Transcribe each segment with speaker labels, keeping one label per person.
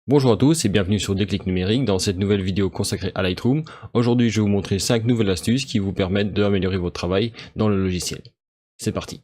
Speaker 1: Bonjour à tous et bienvenue sur Déclic Numérique dans cette nouvelle vidéo consacrée à Lightroom. Aujourd'hui je vais vous montrer 5 nouvelles astuces qui vous permettent d'améliorer votre travail dans le logiciel. C'est parti.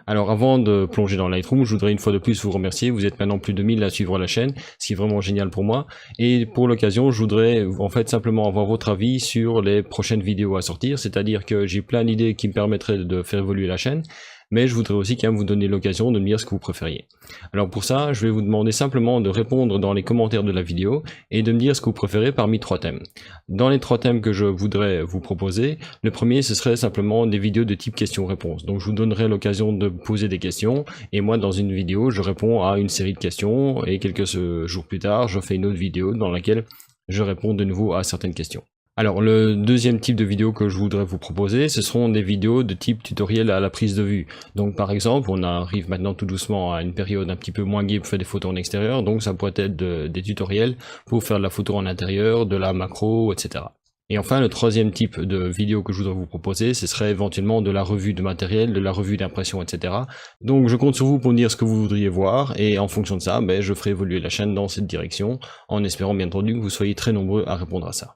Speaker 1: Alors avant de plonger dans Lightroom, je voudrais une fois de plus vous remercier. Vous êtes maintenant plus de 1000 à suivre la chaîne, ce qui est vraiment génial pour moi. Et pour l'occasion, je voudrais en fait simplement avoir votre avis sur les prochaines vidéos à sortir. C'est-à-dire que j'ai plein d'idées qui me permettraient de faire évoluer la chaîne. Mais je voudrais aussi quand même vous donner l'occasion de me dire ce que vous préfériez. Alors pour ça, je vais vous demander simplement de répondre dans les commentaires de la vidéo et de me dire ce que vous préférez parmi 3 thèmes. Dans les 3 thèmes que je voudrais vous proposer, le premier ce serait simplement des vidéos de type questions-réponses. Donc je vous donnerai l'occasion de poser des questions et moi dans une vidéo je réponds à une série de questions et quelques jours plus tard je fais une autre vidéo dans laquelle je réponds de nouveau à certaines questions. Alors le deuxième type de vidéo que je voudrais vous proposer, ce seront des vidéos de type tutoriel à la prise de vue. Donc par exemple, on arrive maintenant tout doucement à une période un petit peu moins gaie pour faire des photos en extérieur, donc ça pourrait être des tutoriels pour faire de la photo en intérieur, de la macro, etc. Et enfin, le troisième type de vidéo que je voudrais vous proposer, ce serait éventuellement de la revue de matériel, de la revue d'impression, etc. Donc je compte sur vous pour me dire ce que vous voudriez voir, et en fonction de ça, je ferai évoluer la chaîne dans cette direction, en espérant bien entendu que vous soyez très nombreux à répondre à ça.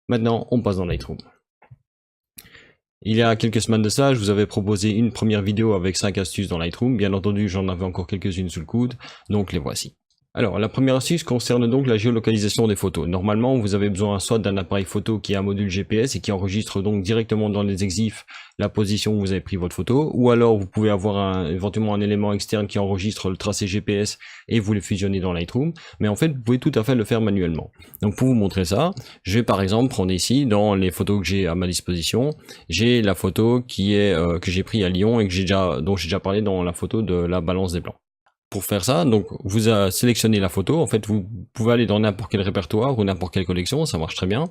Speaker 1: Maintenant, on passe dans Lightroom. Il y a quelques semaines de ça, je vous avais proposé une première vidéo avec 5 astuces dans Lightroom. Bien entendu, j'en avais encore quelques-unes sous le coude, donc les voici. Alors, la première astuce concerne donc la géolocalisation des photos. Normalement, vous avez besoin soit d'un appareil photo qui a un module GPS et qui enregistre donc directement dans les exifs la position où vous avez pris votre photo, ou alors vous pouvez avoir éventuellement un élément externe qui enregistre le tracé GPS et vous le fusionnez dans Lightroom, mais en fait, vous pouvez tout à fait le faire manuellement. Donc pour vous montrer ça, je vais par exemple prendre ici, dans les photos que j'ai à ma disposition, j'ai la photo qui est que j'ai pris à Lyon et dont j'ai déjà parlé dans la photo de la balance des blancs. Pour faire ça, donc vous sélectionnez la photo, en fait vous pouvez aller dans n'importe quel répertoire ou n'importe quelle collection, ça marche très bien.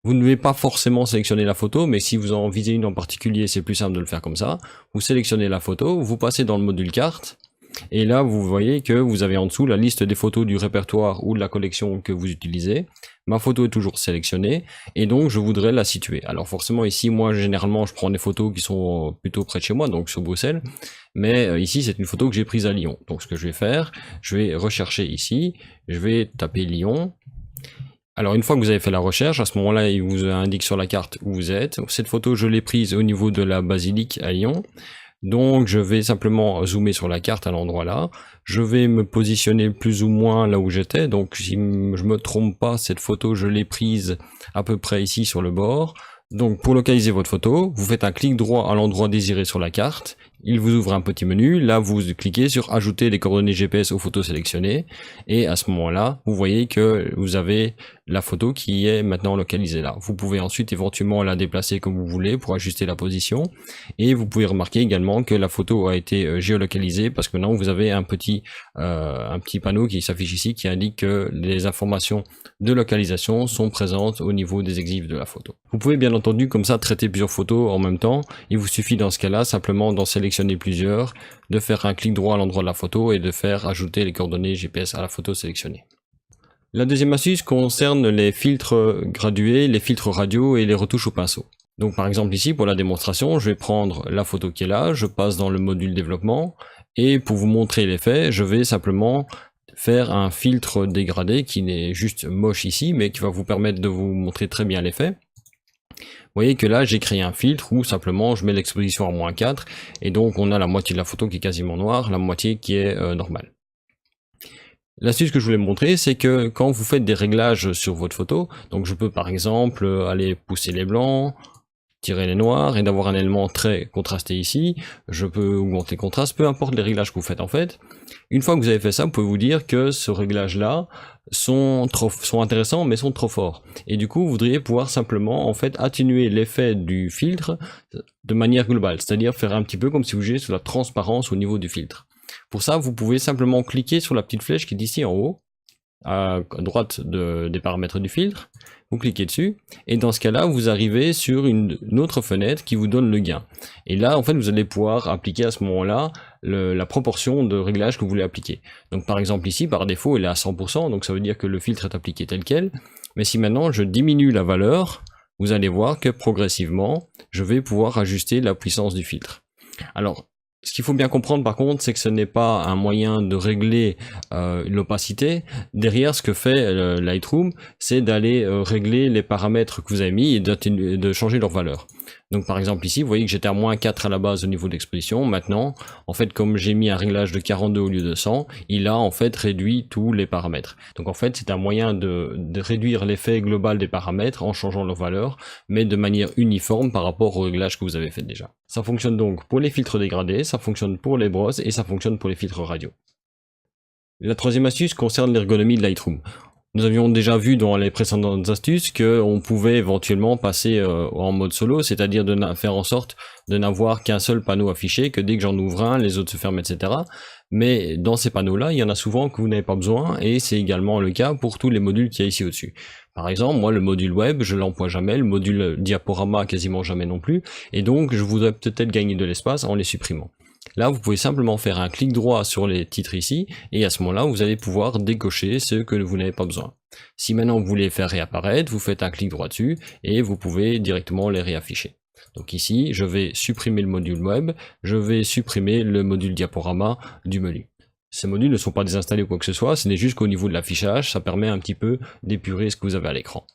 Speaker 1: Vous ne devez pas forcément sélectionner la photo, mais si vous en visez une en particulier, c'est plus simple de le faire comme ça. Vous sélectionnez la photo, vous passez dans le module carte, et là vous voyez que vous avez en dessous la liste des photos du répertoire ou de la collection que vous utilisez. Ma photo est toujours sélectionnée, et donc je voudrais la situer. Alors forcément ici, moi généralement je prends des photos qui sont plutôt près de chez moi, donc sur Bruxelles, mais ici c'est une photo que j'ai prise à Lyon. Donc ce que je vais faire, je vais rechercher ici, je vais taper Lyon. Alors une fois que vous avez fait la recherche, à ce moment-là il vous indique sur la carte où vous êtes. Cette photo je l'ai prise au niveau de la basilique à Lyon. Donc je vais simplement zoomer sur la carte à l'endroit là, je vais me positionner plus ou moins là où j'étais, donc si je me trompe pas, cette photo je l'ai prise à peu près ici sur le bord. Donc pour localiser votre photo, vous faites un clic droit à l'endroit désiré sur la carte, il vous ouvre un petit menu, là vous cliquez sur ajouter les coordonnées GPS aux photos sélectionnées, et à ce moment là, vous voyez que vous avez la photo qui est maintenant localisée là. Vous pouvez ensuite éventuellement la déplacer comme vous voulez pour ajuster la position, et vous pouvez remarquer également que la photo a été géolocalisée parce que maintenant vous avez un petit panneau qui s'affiche ici qui indique que les informations de localisation sont présentes au niveau des exifs de la photo. Vous pouvez bien entendu comme ça traiter plusieurs photos en même temps. Il vous suffit dans ce cas là simplement d'en sélectionner plusieurs, de faire un clic droit à l'endroit de la photo et de faire ajouter les coordonnées GPS à la photo sélectionnée. La deuxième astuce concerne les filtres gradués, les filtres radio et les retouches au pinceau. Donc par exemple ici pour la démonstration, je vais prendre la photo qui est là, je passe dans le module développement et pour vous montrer l'effet, je vais simplement faire un filtre dégradé qui n'est juste moche ici mais qui va vous permettre de vous montrer très bien l'effet. Vous voyez que là j'ai créé un filtre où simplement je mets l'exposition à -4 et donc on a la moitié de la photo qui est quasiment noire, la moitié qui est normale. L'astuce que je voulais montrer, c'est que quand vous faites des réglages sur votre photo, donc je peux par exemple aller pousser les blancs, tirer les noirs et d'avoir un élément très contrasté ici, je peux augmenter le contraste, peu importe les réglages que vous faites en fait. Une fois que vous avez fait ça, vous pouvez vous dire que ce réglage là sont intéressants mais sont trop forts. Et du coup, vous voudriez pouvoir simplement en fait atténuer l'effet du filtre de manière globale, c'est-à-dire faire un petit peu comme si vous jouiez sur la transparence au niveau du filtre. Pour ça, vous pouvez simplement cliquer sur la petite flèche qui est ici en haut, à droite des paramètres du filtre, vous cliquez dessus, et dans ce cas-là, vous arrivez sur une autre fenêtre qui vous donne le gain. Et là, en fait, vous allez pouvoir appliquer à ce moment-là la proportion de réglage que vous voulez appliquer. Donc par exemple ici, par défaut, il est à 100%, donc ça veut dire que le filtre est appliqué tel quel, mais si maintenant je diminue la valeur, vous allez voir que progressivement, je vais pouvoir ajuster la puissance du filtre. Alors, ce qu'il faut bien comprendre par contre, c'est que ce n'est pas un moyen de régler l'opacité. Derrière, ce que fait Lightroom, c'est d'aller régler les paramètres que vous avez mis et de changer leur valeur. Donc par exemple ici, vous voyez que j'étais à -4 à la base au niveau d'exposition. Maintenant, en fait, comme j'ai mis un réglage de 42 au lieu de 100, il a en fait réduit tous les paramètres. Donc en fait, c'est un moyen de réduire l'effet global des paramètres en changeant leur valeur, mais de manière uniforme par rapport au réglage que vous avez fait déjà. Ça fonctionne donc pour les filtres dégradés, ça fonctionne pour les brosses et ça fonctionne pour les filtres radio. La troisième astuce concerne l'ergonomie de Lightroom. Nous avions déjà vu dans les précédentes astuces qu'on pouvait éventuellement passer en mode solo, c'est-à-dire de faire en sorte de n'avoir qu'un seul panneau affiché, que dès que j'en ouvre un, les autres se ferment, etc. Mais dans ces panneaux-là, il y en a souvent que vous n'avez pas besoin, et c'est également le cas pour tous les modules qu'il y a ici au-dessus. Par exemple, moi, le module web, je l'emploie jamais, le module diaporama, quasiment jamais non plus, et donc je voudrais peut-être gagner de l'espace en les supprimant. Là, vous pouvez simplement faire un clic droit sur les titres ici, et à ce moment-là, vous allez pouvoir décocher ceux que vous n'avez pas besoin. Si maintenant vous voulez les faire réapparaître, vous faites un clic droit dessus, et vous pouvez directement les réafficher. Donc ici, je vais supprimer le module web, je vais supprimer le module diaporama du menu. Ces modules ne sont pas désinstallés ou quoi que ce soit, ce n'est juste qu'au niveau de l'affichage, ça permet un petit peu d'épurer ce que vous avez à l'écran.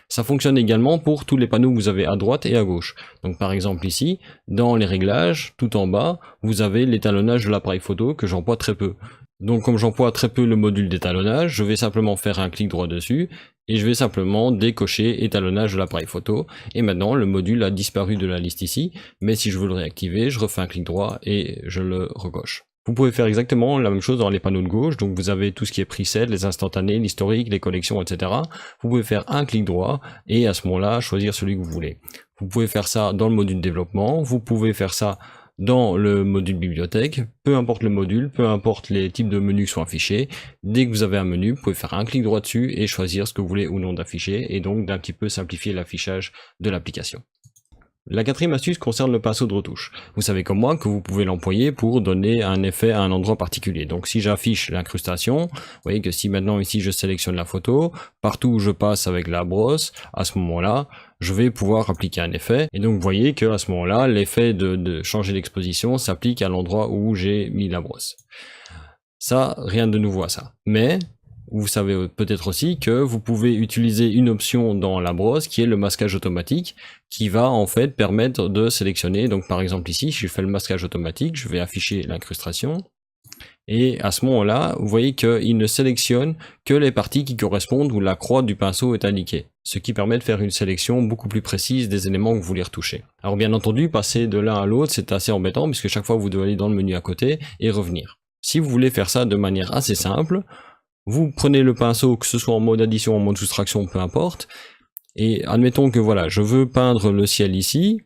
Speaker 1: Ça fonctionne également pour tous les panneaux que vous avez à droite et à gauche. Donc par exemple ici, dans les réglages, tout en bas, vous avez l'étalonnage de l'appareil photo que j'emploie très peu. Donc comme j'emploie très peu le module d'étalonnage, je vais simplement faire un clic droit dessus et je vais simplement décocher étalonnage de l'appareil photo. Et maintenant le module a disparu de la liste ici, mais si je veux le réactiver, je refais un clic droit et je le recoche. Vous pouvez faire exactement la même chose dans les panneaux de gauche, donc vous avez tout ce qui est preset, les instantanés, l'historique, les collections, etc. Vous pouvez faire un clic droit et à ce moment-là choisir celui que vous voulez. Vous pouvez faire ça dans le module développement, vous pouvez faire ça dans le module bibliothèque, peu importe le module, peu importe les types de menus qui sont affichés. Dès que vous avez un menu, vous pouvez faire un clic droit dessus et choisir ce que vous voulez ou non d'afficher et donc d'un petit peu simplifier l'affichage de l'application. La quatrième astuce concerne le pinceau de retouche. Vous savez comme moi que vous pouvez l'employer pour donner un effet à un endroit particulier. Donc si j'affiche l'incrustation, vous voyez que si maintenant ici je sélectionne la photo, partout où je passe avec la brosse, à ce moment-là, je vais pouvoir appliquer un effet. Et donc vous voyez que à ce moment-là, l'effet de changer d'exposition s'applique à l'endroit où j'ai mis la brosse. Ça, rien de nouveau à ça. Mais vous savez peut-être aussi que vous pouvez utiliser une option dans la brosse qui est le masquage automatique qui va en fait permettre de sélectionner. Donc par exemple ici, si je fais le masquage automatique, je vais afficher l'incrustation et à ce moment-là, vous voyez qu'il ne sélectionne que les parties qui correspondent où la croix du pinceau est indiquée, ce qui permet de faire une sélection beaucoup plus précise des éléments que vous voulez retoucher. Alors bien entendu, passer de l'un à l'autre, c'est assez embêtant puisque chaque fois vous devez aller dans le menu à côté et revenir. Si vous voulez faire ça de manière assez simple, vous prenez le pinceau, que ce soit en mode addition, en mode soustraction, peu importe, et admettons que voilà, je veux peindre le ciel ici,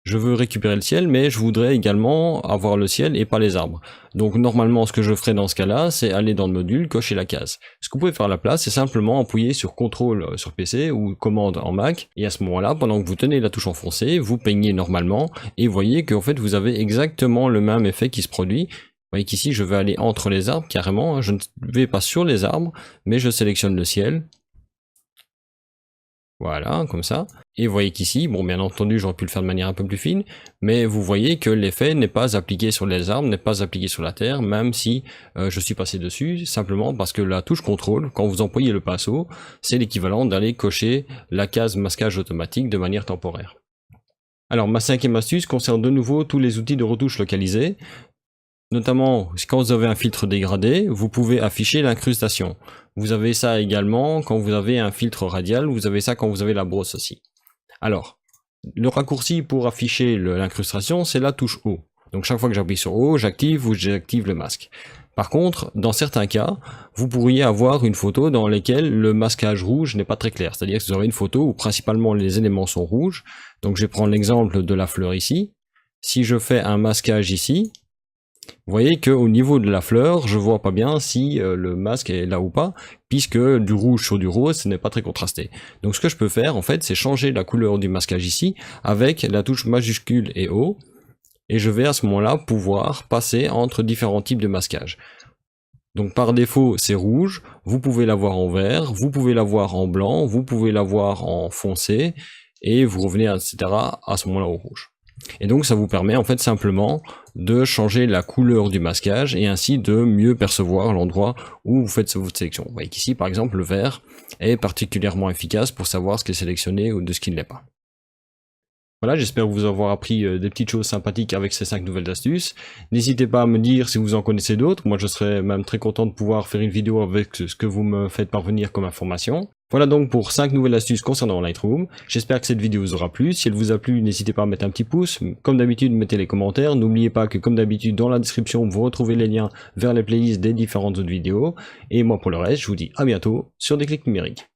Speaker 1: je veux récupérer le ciel, mais je voudrais également avoir le ciel et pas les arbres. Donc normalement, ce que je ferais dans ce cas-là, c'est aller dans le module, cocher la case. Ce que vous pouvez faire à la place, c'est simplement appuyer sur CTRL sur PC ou commande en Mac, et à ce moment-là, pendant que vous tenez la touche enfoncée, vous peignez normalement, et vous voyez qu'en fait, vous avez exactement le même effet qui se produit. Vous voyez qu'ici, je vais aller entre les arbres, carrément. Je ne vais pas sur les arbres, mais je sélectionne le ciel. Voilà, comme ça. Et vous voyez qu'ici, bon, bien entendu, j'aurais pu le faire de manière un peu plus fine, mais vous voyez que l'effet n'est pas appliqué sur les arbres, n'est pas appliqué sur la terre, même si je suis passé dessus, simplement parce que la touche contrôle, quand vous employez le pinceau, c'est l'équivalent d'aller cocher la case masquage automatique de manière temporaire. Alors, ma cinquième astuce concerne de nouveau tous les outils de retouche localisés. Notamment, quand vous avez un filtre dégradé, vous pouvez afficher l'incrustation. Vous avez ça également quand vous avez un filtre radial, vous avez ça quand vous avez la brosse aussi. Alors, le raccourci pour afficher l'incrustation, c'est la touche O. Donc chaque fois que j'appuie sur O, j'active ou j'active le masque. Par contre, dans certains cas, vous pourriez avoir une photo dans laquelle le masquage rouge n'est pas très clair. C'est-à-dire que vous aurez une photo où principalement les éléments sont rouges. Donc je vais prendre l'exemple de la fleur ici. Si je fais un masquage ici, vous voyez qu'au niveau de la fleur, je vois pas bien si le masque est là ou pas, puisque du rouge sur du rose, ce n'est pas très contrasté. Donc ce que je peux faire, en fait, c'est changer la couleur du masquage ici, avec la touche majuscule et O, et je vais à ce moment-là pouvoir passer entre différents types de masquage. Donc par défaut, c'est rouge, vous pouvez l'avoir en vert, vous pouvez l'avoir en blanc, vous pouvez l'avoir en foncé, et vous revenez, etc. à ce moment-là au rouge. Et donc ça vous permet en fait simplement de changer la couleur du masquage et ainsi de mieux percevoir l'endroit où vous faites votre sélection. Vous voyez qu'ici par exemple le vert est particulièrement efficace pour savoir ce qui est sélectionné ou de ce qui ne l'est pas. Voilà, j'espère vous avoir appris des petites choses sympathiques avec ces 5 nouvelles astuces. N'hésitez pas à me dire si vous en connaissez d'autres. Moi, je serais même très content de pouvoir faire une vidéo avec ce que vous me faites parvenir comme information. Voilà donc pour 5 nouvelles astuces concernant Lightroom. J'espère que cette vidéo vous aura plu. Si elle vous a plu, n'hésitez pas à mettre un petit pouce. Comme d'habitude, mettez les commentaires. N'oubliez pas que comme d'habitude, dans la description, vous retrouvez les liens vers les playlists des différentes autres vidéos. Et moi, pour le reste, je vous dis à bientôt sur Déclic Numérique.